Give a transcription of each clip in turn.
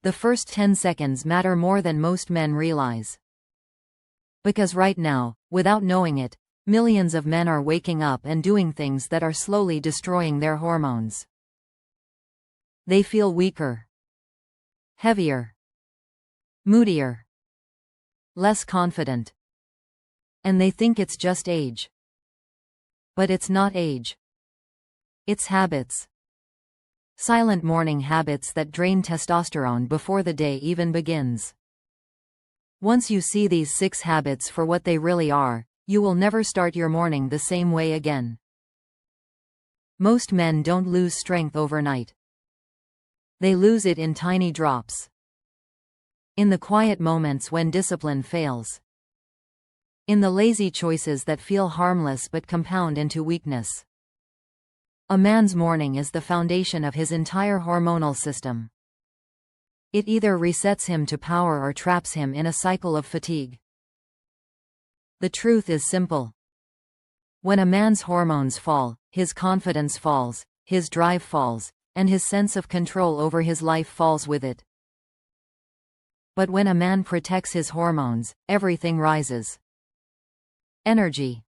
The first 10 seconds matter more than most men realize. Because right now, without knowing it, millions of men are waking up and doing things that are slowly destroying their hormones. They feel weaker, heavier, moodier, less confident. And they think it's just age. But it's not age. It's habits. Silent morning habits that drain testosterone before the day even begins. Once you see these 6 habits for what they really are, you will never start your morning the same way again. Most men don't lose strength overnight. They lose it in tiny drops. In the quiet moments when discipline fails. In the lazy choices that feel harmless but compound into weakness. A man's morning is the foundation of his entire hormonal system. It either resets him to power or traps him in a cycle of fatigue. The truth is simple. When a man's hormones fall, his confidence falls, his drive falls, and his sense of control over his life falls with it. But when a man protects his hormones, everything rises. Energy,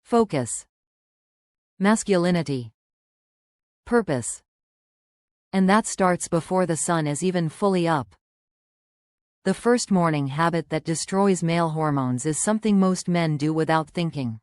focus, masculinity, purpose. And that starts before the sun is even fully up. The first morning habit that destroys male hormones is something most men do without thinking.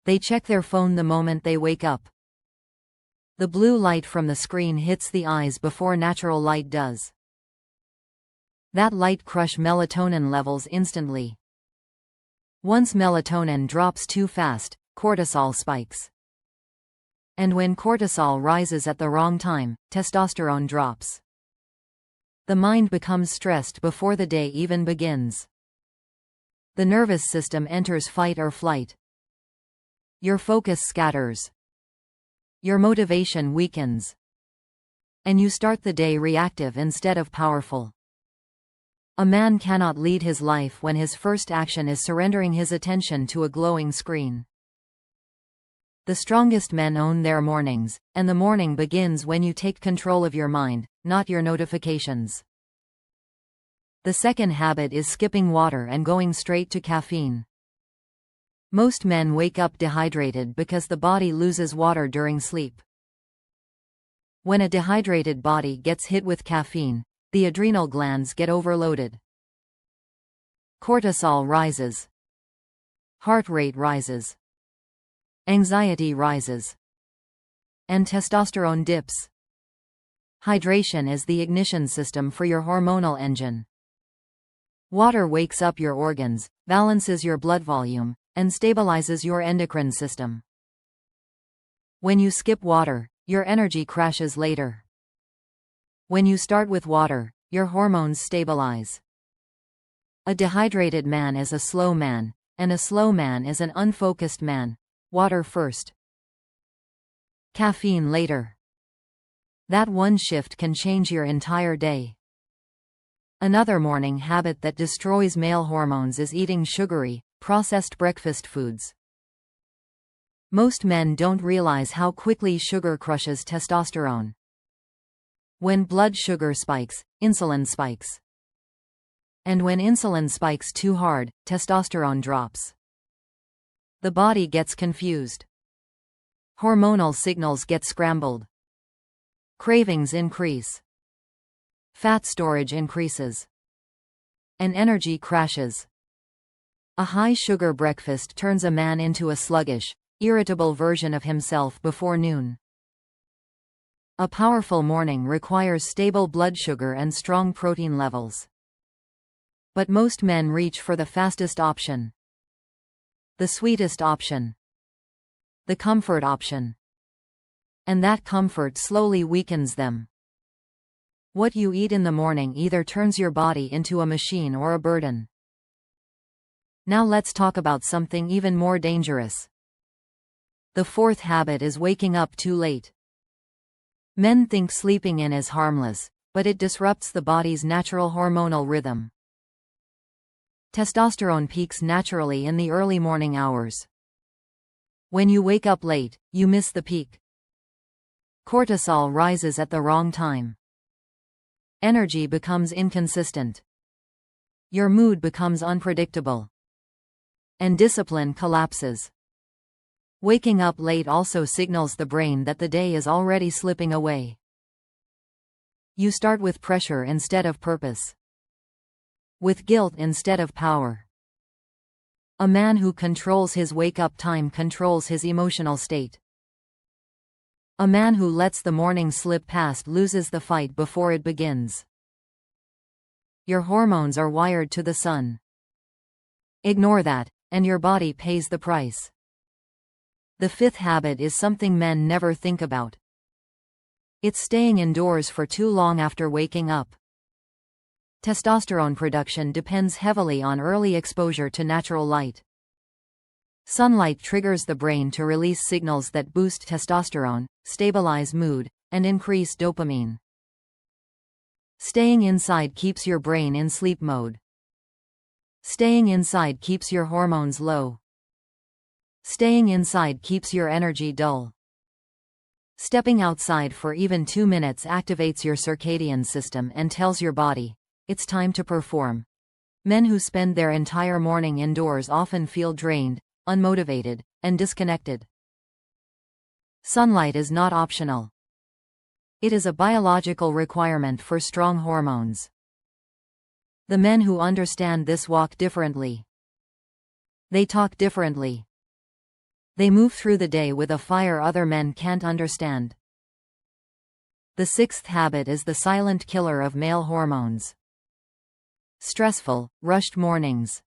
They check their phone the moment they wake up. The blue light from the screen hits the eyes before natural light does. That light crushes melatonin levels instantly. Once melatonin drops too fast, cortisol spikes. And when cortisol rises at the wrong time, testosterone drops. The mind becomes stressed before the day even begins. The nervous system enters fight or flight. Your focus scatters. Your motivation weakens. And you start the day reactive instead of powerful. A man cannot lead his life when his first action is surrendering his attention to a glowing screen. The strongest men own their mornings, and the morning begins when you take control of your mind, not your notifications. The second habit is skipping water and going straight to caffeine. Most men wake up dehydrated because the body loses water during sleep. When a dehydrated body gets hit with caffeine, the adrenal glands get overloaded. Cortisol rises. Heart rate rises. Anxiety rises. And testosterone dips. Hydration is the ignition system for your hormonal engine. Water wakes up your organs, balances your blood volume, and stabilizes your endocrine system. When you skip water, your energy crashes later. When you start with water, your hormones stabilize. A dehydrated man is a slow man, and a slow man is an unfocused man. Water first. Caffeine later. That one shift can change your entire day. Another morning habit that destroys male hormones is eating sugary, processed breakfast foods. Most men don't realize how quickly sugar crushes testosterone. When blood sugar spikes, insulin spikes. And when insulin spikes too hard, testosterone drops. The body gets confused. Hormonal signals get scrambled. Cravings increase. Fat storage increases. And energy crashes. A high-sugar breakfast turns a man into a sluggish, irritable version of himself before noon. A powerful morning requires stable blood sugar and strong protein levels. But most men reach for the fastest option. The sweetest option. The comfort option. And that comfort slowly weakens them. What you eat in the morning either turns your body into a machine or a burden. Now let's talk about something even more dangerous. The fourth habit is waking up too late. Men think sleeping in is harmless, but it disrupts the body's natural hormonal rhythm. Testosterone peaks naturally in the early morning hours. When you wake up late, you miss the peak. Cortisol rises at the wrong time. Energy becomes inconsistent. Your mood becomes unpredictable. And discipline collapses. Waking up late also signals the brain that the day is already slipping away. You start with pressure instead of purpose. With guilt instead of power. A man who controls his wake-up time controls his emotional state. A man who lets the morning slip past loses the fight before it begins. Your hormones are wired to the sun. Ignore that, and your body pays the price. The fifth habit is something men never think about. It's staying indoors for too long after waking up. Testosterone production depends heavily on early exposure to natural light. Sunlight triggers the brain to release signals that boost testosterone, stabilize mood, and increase dopamine. Staying inside keeps your brain in sleep mode. Staying inside keeps your hormones low. Staying inside keeps your energy dull. Stepping outside for even 2 minutes activates your circadian system and tells your body, it's time to perform. Men who spend their entire morning indoors often feel drained, unmotivated, and disconnected. Sunlight is not optional. It is a biological requirement for strong hormones. The men who understand this walk differently. They talk differently. They move through the day with a fire other men can't understand. The sixth habit is the silent killer of male hormones. Stressful, rushed mornings.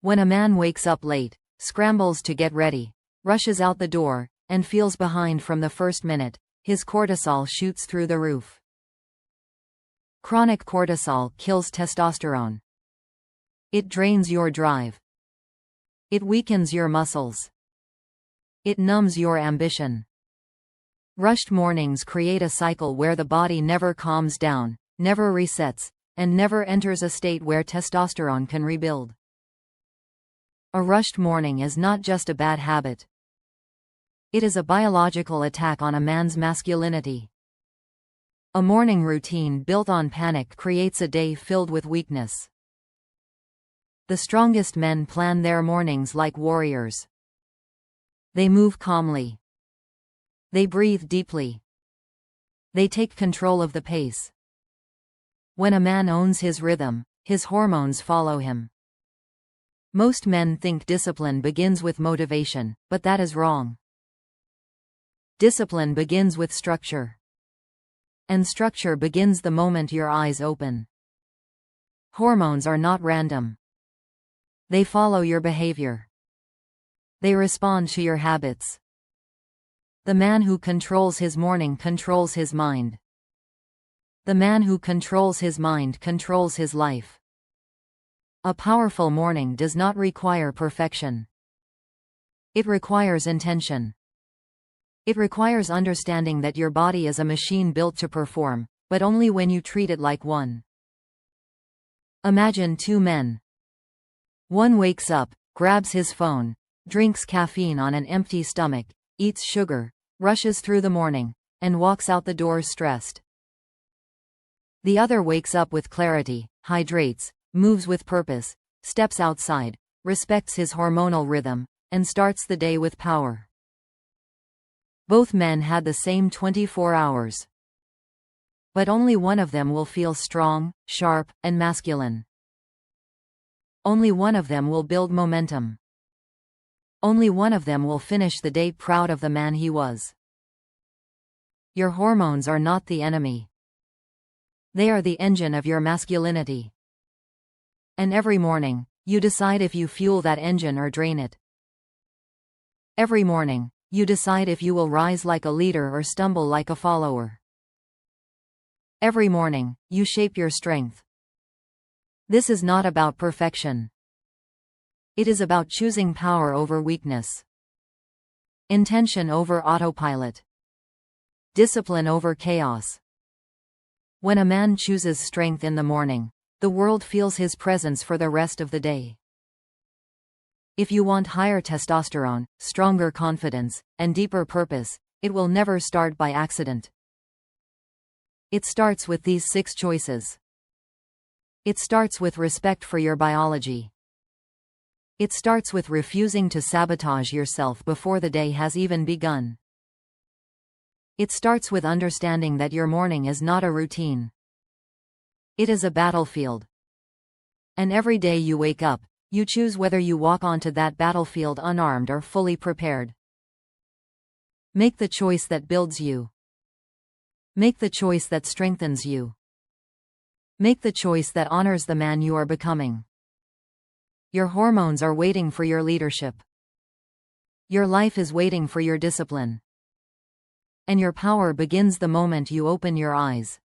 When a man wakes up late, scrambles to get ready, rushes out the door, and feels behind from the first minute, his cortisol shoots through the roof. Chronic cortisol kills testosterone. It drains your drive. It weakens your muscles. It numbs your ambition. Rushed mornings create a cycle where the body never calms down, never resets, and never enters a state where testosterone can rebuild. A rushed morning is not just a bad habit. It is a biological attack on a man's masculinity. A morning routine built on panic creates a day filled with weakness. The strongest men plan their mornings like warriors. They move calmly. They breathe deeply. They take control of the pace. When a man owns his rhythm, his hormones follow him. Most men think discipline begins with motivation, but that is wrong. Discipline begins with structure. And structure begins the moment your eyes open. Hormones are not random. They follow your behavior. They respond to your habits. The man who controls his morning controls his mind. The man who controls his mind controls his life. A powerful morning does not require perfection. It requires intention. It requires understanding that your body is a machine built to perform, but only when you treat it like one. Imagine two men. One wakes up, grabs his phone, drinks caffeine on an empty stomach, eats sugar, rushes through the morning, and walks out the door stressed. The other wakes up with clarity, hydrates, moves with purpose, steps outside, respects his hormonal rhythm, and starts the day with power. Both men had the same 24 hours. But only one of them will feel strong, sharp, and masculine. Only one of them will build momentum. Only one of them will finish the day proud of the man he was. Your hormones are not the enemy. They are the engine of your masculinity. And every morning, you decide if you fuel that engine or drain it. Every morning, you decide if you will rise like a leader or stumble like a follower. Every morning, you shape your strength. This is not about perfection. It is about choosing power over weakness. Intention over autopilot. Discipline over chaos. When a man chooses strength in the morning, the world feels his presence for the rest of the day. If you want higher testosterone, stronger confidence, and deeper purpose, it will never start by accident. It starts with these 6 choices. It starts with respect for your biology. It starts with refusing to sabotage yourself before the day has even begun. It starts with understanding that your morning is not a routine. It is a battlefield. And every day you wake up, you choose whether you walk onto that battlefield unarmed or fully prepared. Make the choice that builds you. Make the choice that strengthens you. Make the choice that honors the man you are becoming. Your hormones are waiting for your leadership. Your life is waiting for your discipline. And your power begins the moment you open your eyes.